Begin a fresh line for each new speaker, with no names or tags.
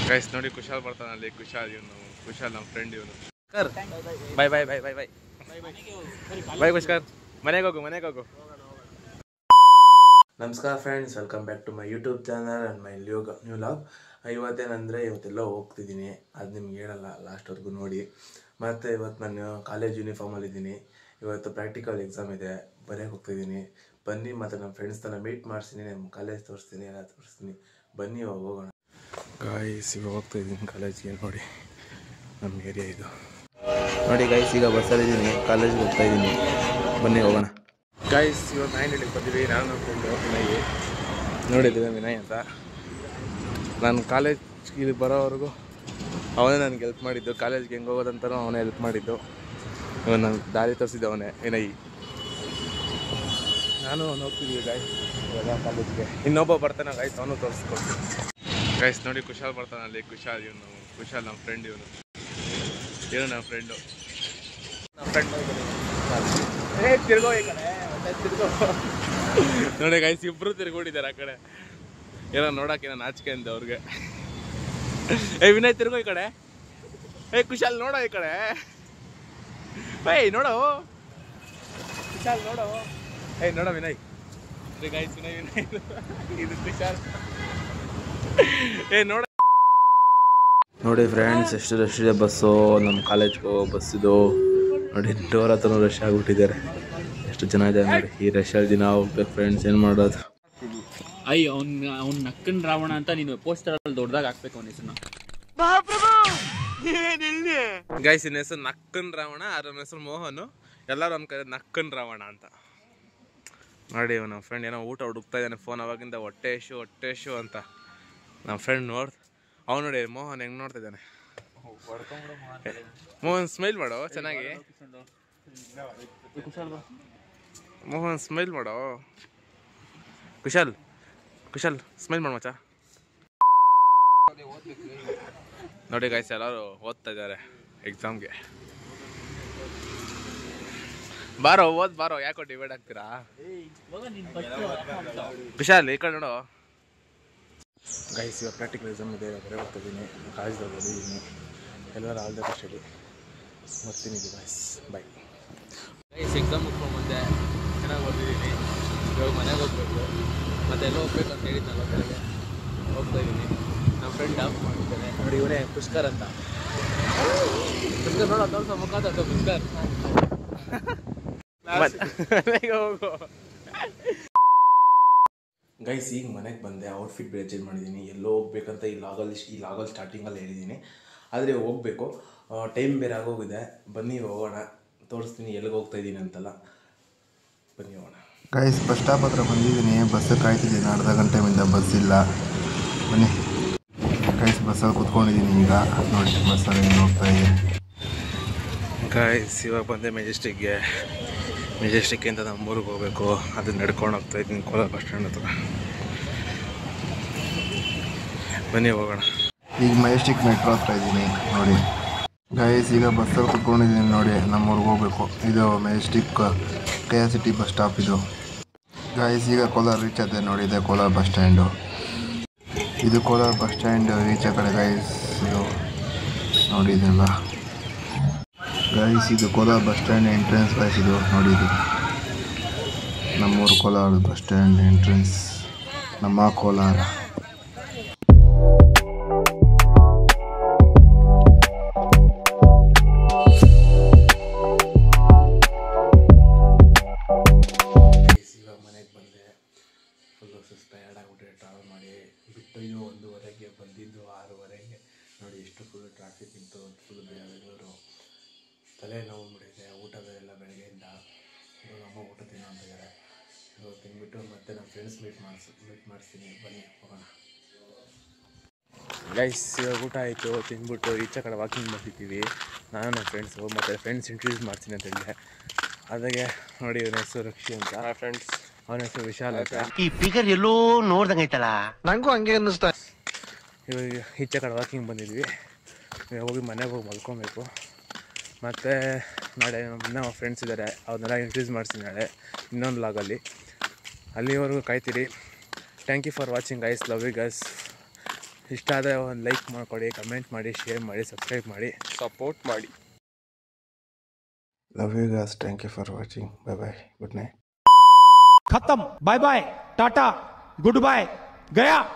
Guys ನೋಡಿ ಕುಶಾಲ್ ಬರ್ತಾನಲ್ಲಿ. ಕುಶಾಲ್ ಇವನು, ಕುಶಾಲ್ ನಮ್ಮ ಫ್ರೆಂಡ್ ಇವನು. ಕರ್ ಬಾಯ್ ಬಾಯ್ ಬಾಯ್ ಬಾಯ್ ಬಾಯ್ ಬಾಯ್ ಕುಶ್ಕರ್, ಮನೆಗೆ ಹೋಗು. ನಮಸ್ಕಾರ friends, welcome back to my YouTube channel and my new vlog. ಇವತ್ತೇನಂದರೆ ಇವತ್ತೆಲ್ಲ ಹೋಗ್ತಿದ್ದೀನಿ, ಅದು ನಿಮ್ಗೆ ಹೇಳಲ್ಲ, ಲಾಸ್ಟ್ವರೆಗೂ ನೋಡಿ. ಮತ್ತು ಇವತ್ತು ನಾನು ಕಾಲೇಜ್ ಯೂನಿಫಾರ್ಮಲ್ಲಿದ್ದೀನಿ. ಇವತ್ತು ಪ್ರಾಕ್ಟಿಕಲ್ ಎಕ್ಸಾಮ್ ಇದೆ, ಬರೆಯೋಕೆ ಹೋಗ್ತಿದ್ದೀನಿ. ಬನ್ನಿ, ಮತ್ತು ನಮ್ಮ ಫ್ರೆಂಡ್ಸ್ನ ಮೀಟ್ ಮಾಡಿಸ್ತೀನಿ, ನಮ್ಮ ಕಾಲೇಜ್ ತೋರಿಸ್ತೀನಿ, ಎಲ್ಲ ತೋರಿಸ್ತೀನಿ. ಬನ್ನಿ ಇವಾಗ ಹೋಗೋಣ. ಗಾಯ್ಸ್ ಈಗ ಹೋಗ್ತಾಯಿದ್ದೀನಿ ಕಾಲೇಜ್ಗೆ. ನೋಡಿ ನಮ್ಮ ಏರಿಯಾ ಇದು. ನೋಡಿ ಗೈಸ್, ಈಗ ಬಸ್ಸಲ್ಲಿದ್ದೀನಿ, ಕಾಲೇಜ್ಗೆ ಹೋಗ್ತಾಯಿದ್ದೀನಿ. ಬನ್ನಿ ಹೋಗೋಣ. ಗೈಸ್ ಇವಾಗ 9 ಬಂದಿವಿ. ನಾನು ನಮ್ಮ ಫ್ರೆಂಡು ವಿನಯ್. ನೋಡಿದ್ದೀವಿ ವಿನಯ್ ಅಂತ. ನಾನು ಕಾಲೇಜ್ಗೆ ಬರೋವರೆಗೂ ಅವನೇ ನನಗೆ ಹೆಲ್ಪ್ ಮಾಡಿದ್ದು. ಕಾಲೇಜ್ಗೆ ಹೆಂಗೆ ಹೋಗೋದಂತನೂ ಅವನೇ ಹೆಲ್ಪ್ ಮಾಡಿದ್ದು. ಇವಾಗ ನನಗೆ ದಾರಿ ತೋರಿಸಿದ್ದು ಅವನೇ, ವಿನಯ್. ನಾನು ಹೋಗ್ತಿದ್ವಿ ಗೈಸ್ ಇವಾಗ ಕಾಲೇಜ್ಗೆ. ಇನ್ನೊಬ್ಬ ಬರ್ತಾನೆ ಗೈಸ್, ಅವನು ತೋರಿಸ್ಕೊಡ್ತೀನಿ. ಗೈಸ್ ನೋಡಿ ಕುಶಾಲ್ ಬರ್ತಾನಲ್ಲಿ. ಕುಶಾಲ್ ಇವನು, ಕುಶಾಲ್ ನಮ್ಮ ಫ್ರೆಂಡ್ ಇವನು ನಮ್ಮ ಫ್ರೆಂಡು. ತಿರ್ಗೋ ಈ ಕಡೆ, ನೋಡಿ ಗೈಸ್ ಇಬ್ರು ತಿರ್ಗೋಡಿದ್ದಾರೆ ಆ ಕಡೆ. ಏನೋ ನೋಡಕ್ಕೆ ನಾನು ನಾಚಿಕೆ ಅಂದೆ ಅವ್ರಿಗೆ. ವಿನಯ್ ತಿರ್ಗೋ ಈ ಕಡೆ. ಕುಶಾಲ್ ನೋಡೋ ಈ ಕಡೆ. ನೋಡೋ ಕುಶಾಲ್, ನೋಡೋ. ನೋಡೋ ವಿನಯ್. ಗೈಸ್ ವಿನಯ್ ಇದು ಕುಶಾಲ್. ನೋಡ ನೋಡಿ ಫ್ರೆಂಡ್ಸ್, ಎಷ್ಟು ರಶ್ ಇದೆ ಬಸ್ಸು. ನಮ್ಮ ಕಾಲೇಜ್ಗೆ ಬಸ್ಸಿದು ನೋಡಿ, ಡೋರ್ ಹತ್ರ ರಶ್ ಆಗಿಬಿಟ್ಟಿದ್ದಾರೆ. ಎಷ್ಟು ಜನ ಇದೆ ನೋಡಿ. ಈ ರಶಲ್ಲಿ ದಿನ ಹೋಗ್ಬೇಕು ಫ್ರೆಂಡ್ಸ್, ಏನು ಮಾಡೋದು.
ಅವ್ನು ನಕ್ಕನ್ ರಾವಣ ಅಂತ ನೀನು ಪೋಸ್ಟರ್ ಅಲ್ಲಿ ದೊಡ್ಡದಾಗ ಹಾಕ್ಬೇಕು ಅವನ ಹೆಸರನ್ನ.
ಗೈಸ್ ಇನ್ನ ಹೆಸರು ನಕ್ಕನ್ ರಾವಣ, ಅವ್ನ ಹೆಸರು ಮೋಹನ್. ಎಲ್ಲರೂ ಒಂದು ಕಡೆ ನಕ್ಕನ್ ರಾವಣ ಅಂತ. ನೋಡಿ ನಮ್ಮ ಫ್ರೆಂಡ್ ಏನೋ ಊಟ ಹುಡುಕ್ತಾ ಇದ್ದಾನೆ ಫೋನ್ ಅವಾಗಿಂದ. ಹೊಟ್ಟೆ ಶೂ ಅಂತ ನಮ್ಮ ಫ್ರೆಂಡ್ ಅವ್ನು ನೋಡಿ ಮೋಹನ್ ಹೆಂಗೆ ನೋಡ್ತಾ ಇದ್ದಾನೆ. ಮೋಹನ್ ಸ್ಮೈಲ್ ಮಾಡೋ ಚೆನ್ನಾಗಿ. ಮೋಹನ್ ಸ್ಮೈಲ್ ಮಾಡೋ. ಕುಶಾಲ್ ಸ್ಮೈಲ್ ಮಾಡು ಮಚ್ಚ. ನೋಡಿ ಗೈಸ್ ಎಲ್ಲರೂ ಓದ್ತಾ ಇದ್ದಾರೆ ಎಕ್ಸಾಮ್ಗೆ. ಬಾರೋ ಯಾಕೋ ಡಿವೈಡ್ ಆಗ್ತೀರಾ. ಕುಶಾಲ್ ಈ ಕಡೆ ನೋಡೋ. ಗೈಸ್ ಇವಾಗ ಪ್ರಾಕ್ಟಿಕಲ್ ಎಕ್ಸಾಮ್ ಇದೆ, ಬರೀ ಹೋಗ್ತಿದ್ದೀನಿ. ಕಾಲೇಜ್ದಾಗ ಓದಿದ್ದೀನಿ. ಎಲ್ಲರೂ ಆಲ್ ದ ಬೆಸ್ಟ್ ಹೇಳಿ ಬರ್ತೀನಿ ಗೈಸ್. ಬಾಯ್
ಗೈಸ್ ಎಕ್ಸಾಮ್ ಮುಗ್ಕೊಂಡು ಬಂದೆ, ಚೆನ್ನಾಗಿ ಓದಿದ್ದೀನಿ. ಇವಾಗ ಮನೆಗೆ ಹೋಗ್ಬೇಕು, ಮತ್ತೆ ಎಲ್ಲ ಹೋಗ್ಬೇಕು ಅಂತ ಹೇಳಿದ್ನಲ್ಲ ಕೆಳಗೆ ಹೋಗ್ತಾ ಇದ್ದೀನಿ. ನಮ್ಮ ಫ್ರೆಂಡ್ ಡಾಪ್ ಮಾಡಿದ್ದಾನೆ ನೋಡಿ, ಇವನೇ ಪುಷ್ಕರ್ ಅಂತ. ಪುಷ್ಕರ್ ನೋಡೋ, ತೋರಿಸೋ ಮುಖ ತೋರಿಸೋ ಪುಷ್ಕರ್.
ಹೋಗು ಗೈಸ್. ಈಗ ಮನೆಗೆ ಬಂದೆ, ಔಟ್ಫಿಟ್ ಬೇರೆ ಚೇಂಜ್ ಮಾಡಿದ್ದೀನಿ. ಎಲ್ಲೋ ಹೋಗ್ಬೇಕಂತ ಈ ಲಾಗಲ್ಲಿ ಸ್ಟಾರ್ಟಿಂಗಲ್ಲಿ ಹೇಳಿದ್ದೀನಿ. ಆದರೆ ಹೋಗಬೇಕು, ಟೈಮ್ ಬೇರೆ ಆಗೋಗಿದೆ. ಬನ್ನಿ ಹೋಗೋಣ, ತೋರಿಸ್ತೀನಿ ಎಲ್ಲಿಗೆ ಹೋಗ್ತಾ ಇದ್ದೀನಿ ಅಂತೆಲ್ಲ. ಬನ್ನಿ ಹೋಗೋಣ.
ಗೈಸ್ ಬಸ್ ಸ್ಟಾಪ್ ಹತ್ರ ಬಂದಿದ್ದೀನಿ. ಬಸ್ ಕಾಯ್ತಿದ್ದೀನಿ, ಅರ್ಧ ಗಂಟೆಯಿಂದ ಬಸ್ ಇಲ್ಲ. ಬನ್ನಿ ಗೈಸ್, ಬಸ್ಸಲ್ಲಿ ಕೂತ್ಕೊಂಡಿದ್ದೀನಿ ಈಗ. ನೋಡಿ ಬಸ್ಸಲ್ಲಿ ಹೋಗ್ತಾ ಇದ್ದೀನಿ.
ಗೈಸ್ ಇವಾಗ ಬಂದೆ ಮೆಜೆಸ್ಟಿಕ್ಕಿಂದ ನಮ್ಮ ಊರಿಗೆ ಹೋಗಬೇಕು. ಅದನ್ನ ನಡ್ಕೊಂಡು ಹೋಗ್ತಾ ಇದ್ದೀನಿ ಕೋಲಾರ ಬಸ್ ಸ್ಟ್ಯಾಂಡ್ ಹತ್ರ. ಬನ್ನಿ ಹೋಗೋಣ.
ಈಗ ಮೆಜೆಸ್ಟಿಕ್ ಮೆಟ್ರೋ ಹತ್ರ ಇದ್ದೀನಿ ನೋಡಿ. ಗೈಸ್ ಈಗ ಬಸ್ಸಲ್ಲಿ ಕೂತ್ಕೊಂಡಿದ್ದೀನಿ ನೋಡಿ, ನಮ್ಮೂರಿಗೆ ಹೋಗ್ಬೇಕು. ಇದು ಮೆಜೆಸ್ಟಿಕ್ KSCT ಬಸ್ ಸ್ಟಾಪ್ ಇದು. ಗೈಸ್ ಈಗ ಕೋಲಾರ ರೀಚ್ ಆಗಿದೆ ನೋಡಿ. ಇದೆ ಕೋಲಾರ ಬಸ್ ಸ್ಟ್ಯಾಂಡು. ಇದು ಕೋಲಾರ ಬಸ್ ಸ್ಟ್ಯಾಂಡ್ ರೀಚ್ ಆ ಕಡೆ ಗೈಸ್. ಇದು ನೋಡಿ ಇದೆಲ್ಲ ಗೈಸ್. ಇದು Kolar bus stand entrance guys. ಇದು ನೋಡಿ, ಇದು ನಮ್ಮೂರು ಕೋಲಾರ ಬಸ್ ಸ್ಟ್ಯಾಂಡ್ ಎಂಟ್ರೆನ್ಸ್, ನಮ್ಮ ಕೋಲಾರ.
ಇವಾಗ ಮನೆಗೆ ಬಂದೆ, ಫುಲ್ಲು ಟಯರ್ಡ್ ಆಗಿಬಿಟ್ಟೆ. ಟ್ರಾವೆಲ್ ಮಾಡಿ ಬಿಟ್ಟು ಇದು 1:15ಗೆ ಬಂದಿದ್ದು 6:30ಗೆ. ನೋಡಿ ಎಷ್ಟು ಫುಲ್ ಟ್ರಾಫಿಕ್ ಇತ್ತು, ಫುಲ್ ಬೆಂಗಳೂರು. ತಲೆ ನೋವು ಬಿಟ್ಟಿದೆ. ಊಟ ಬೇರೆಲ್ಲ ಬೆಳಗ್ಗೆಯಿಂದ. ಇವಾಗ ಅಮ್ಮ ಊಟ ತಿನ್ನೋ ಅಂತಿದ್ದಾರೆ. ಇವಾಗ ತಿನ್ಬಿಟ್ಟು ಮತ್ತೆ ನಮ್ಮ ಫ್ರೆಂಡ್ಸ್ ಮೀಟ್ ಮಾಡಿಸ್ತೀನಿ. ಬನ್ನಿ ಹೋಗೋಣ. ಗೈಸ್ ಇವಾಗ ಊಟ ಆಯಿತು, ತಿಂದ್ಬಿಟ್ಟು ಈಚೆ ಕಡೆ ವಾಕಿಂಗ್ ಬಂದಿದ್ದೀವಿ ನಾನು ನಮ್ಮ ಫ್ರೆಂಡ್ಸು. ಮತ್ತು ಫ್ರೆಂಡ್ಸ್ ಇಂಟ್ರೊಡ್ಯೂಸ್ ಮಾಡ್ತೀನಿ ಅಂತ ಹೇಳಿದೆ. ಅದಾಗೆ ನೋಡಿ, ಇವನ ಹೆಸರು ರಕ್ಷಿ ಅಂತ. ಫ್ರೆಂಡ್ಸ್ ಅವನ ಹೆಸರು ವಿಶಾಲ್ ಅಂತ.
ಈ ಫಿಗರ್ ಎಲ್ಲೋ ನೋಡ್ದಂಗೈತಲ್ಲ, ನಂಗೂ ಹಂಗೆ ಅನ್ನಿಸ್ತಾ.
ಇವಾಗ ಈಚೆ ಕಡೆ ವಾಕಿಂಗ್ ಬಂದಿದ್ವಿ. ಹೋಗಿ ಮನೆಗೆ ಹೋಗಿ ಮಲ್ಕೊಬೇಕು. ಮತ್ತು ನಾಳೆ ನಮ್ಮ ಫ್ರೆಂಡ್ಸ್ ಇದ್ದಾರೆ, ಅವ್ರನ್ನೆಲ್ಲ ಇಂಟ್ರೊಡ್ಯೂಸ್ ಮಾಡ್ತೀನಿ ನಾಳೆ ಇನ್ನೊಂದು ಲಾಗಲ್ಲಿ. ಅಲ್ಲಿವರೆಗೂ ಕಾಯ್ತೀರಿ. Thank you for watching guys. Love you guys. ಇಷ್ಟ ಆದರೆ ಒಂದು ಲೈಕ್ ಮಾಡಿಕೊಡಿ, ಕಮೆಂಟ್ ಮಾಡಿ, ಶೇರ್ ಮಾಡಿ, ಸಬ್ಸ್ಕ್ರೈಬ್ ಮಾಡಿ,
ಸಪೋರ್ಟ್ ಮಾಡಿ.
Love you guys, thank you for watching. Bye bye, good night.
खत्म, bye bye, tata, good bye, गया.